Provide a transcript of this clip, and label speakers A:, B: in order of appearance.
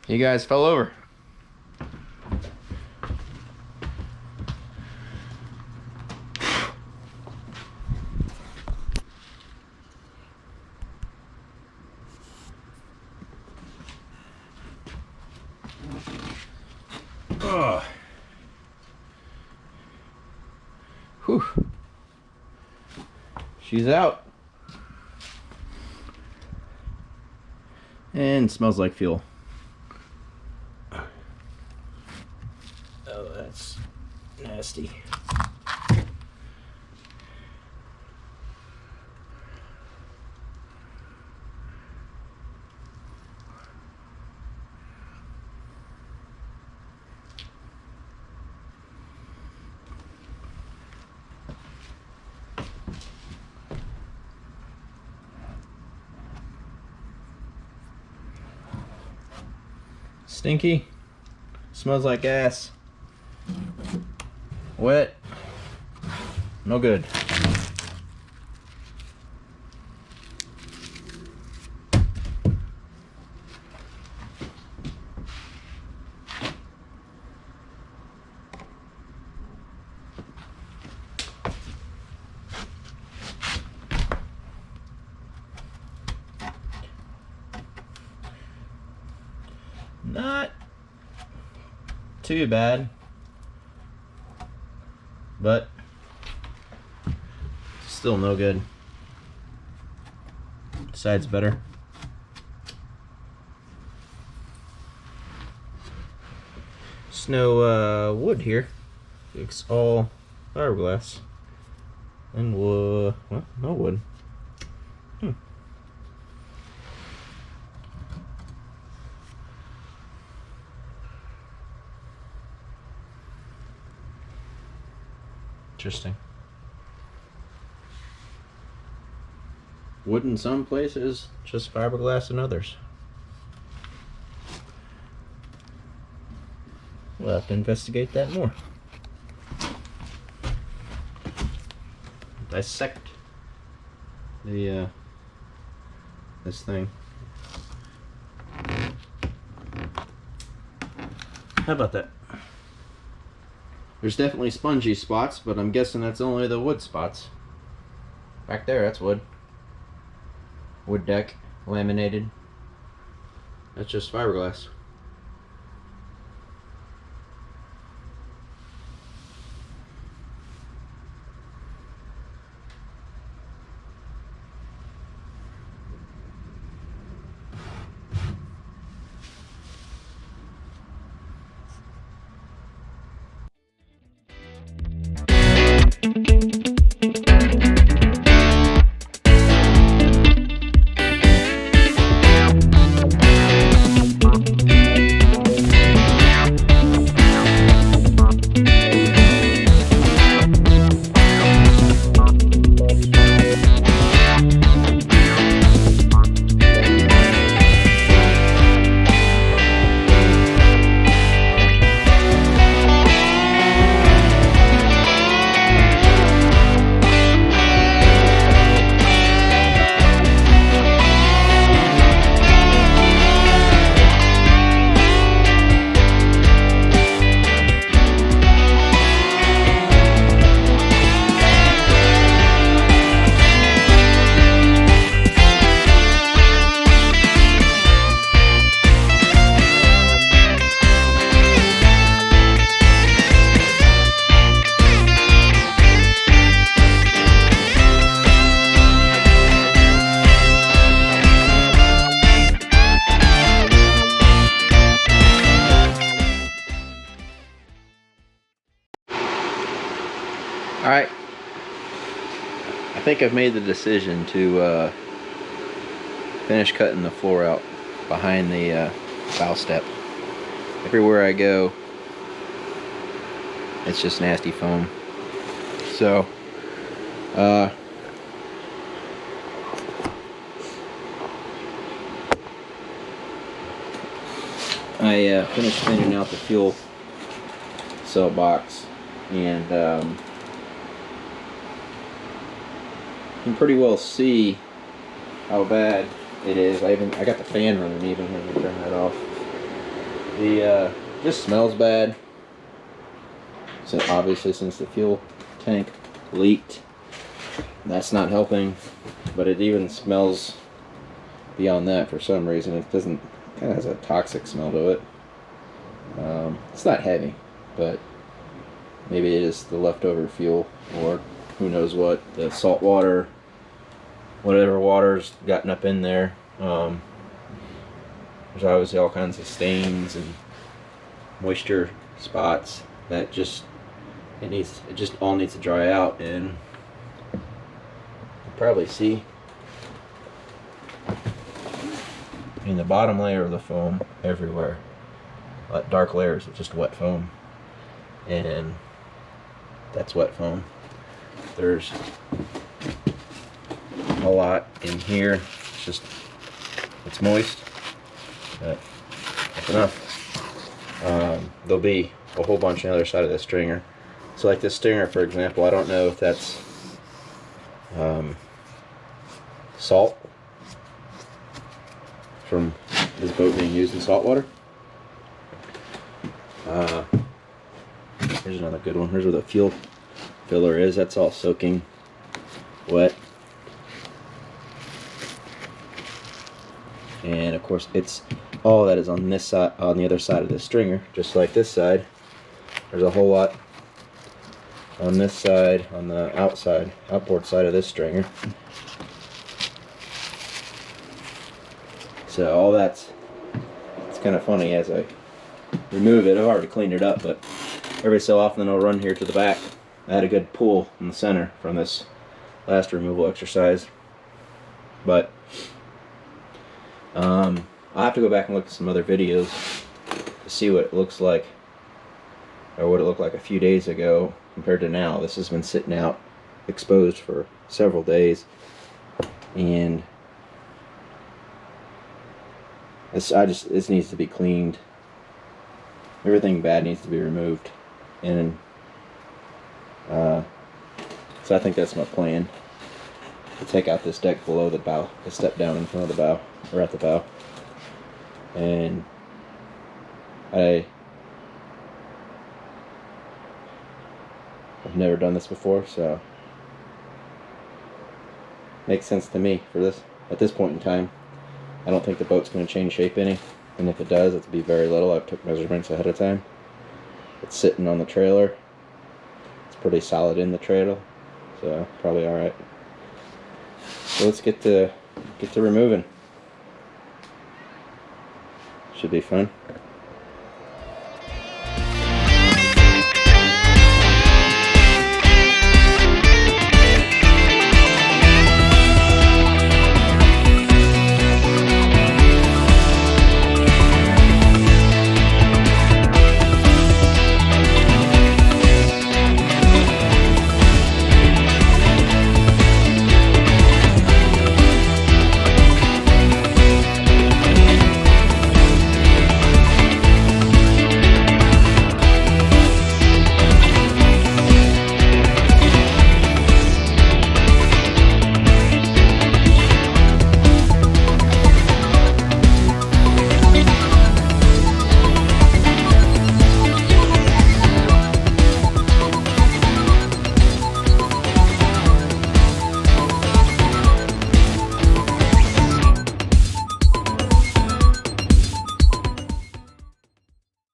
A: You guys fell over. Ugh. Whew. She's out. And smells like fuel. Oh, that's nasty. Stinky. Smells like gas. Wet. No good. Not too bad, but still no good. Side's better. There's no wood here. It's all fiberglass and wood. Well, no wood. Interesting. Wood in some places, just fiberglass in others. We'll have to investigate that more. Dissect the this thing. How about that? There's definitely spongy spots, but I'm guessing that's only the wood spots. Back there, that's wood. Wood deck, laminated. That's just fiberglass. Alright, I think I've made the decision to finish cutting the floor out behind the bow step. Everywhere I go, it's just nasty foam. So, I finished cleaning out the fuel cell box, and you can pretty well see how bad it is. I got the fan running even. Let me turn that off. The just smells bad. So obviously, since the fuel tank leaked, that's not helping. But it even smells beyond that for some reason. It doesn't. Kind of has a toxic smell to it. It's not heavy, but maybe it is the leftover fuel, or who knows what, the salt water, whatever water's gotten up in there. There's obviously all kinds of stains and moisture spots that it just all needs to dry out, and you'll probably see in the bottom layer of the foam everywhere, dark layers of just wet foam, and that's wet foam. There's a lot in here. It's moist, but that's enough. There'll be a whole bunch on the other side of the stringer. So like this stringer, for example, I don't know if that's salt from this boat being used in salt water. Here's another good one. Here's where the fuel filler is. That's all soaking wet. And of course, it's all that is on this side, on the other side of the stringer, just like this side. There's a whole lot on this side, on the outboard side of this stringer. So all it's kind of funny as I remove it. I've already cleaned it up, but every so often I'll run here to the back. I had a good pull in the center from this last removal exercise, but I'll have to go back and look at some other videos to see what it looks like, or what it looked like a few days ago compared to now. This has been sitting out exposed for several days, and this needs to be cleaned. Everything bad needs to be removed, and so I think that's my plan, to take out this deck below the bow, to step down in front of the bow, or at the bow. And I've never done this before, so makes sense to me for this at this point in time. I don't think the boat's going to change shape any, and if it does, it'll be very little. I've took measurements ahead of time. It's sitting on the trailer. It's pretty solid in the trailer, so probably all right. So let's get to removing. Should be fun.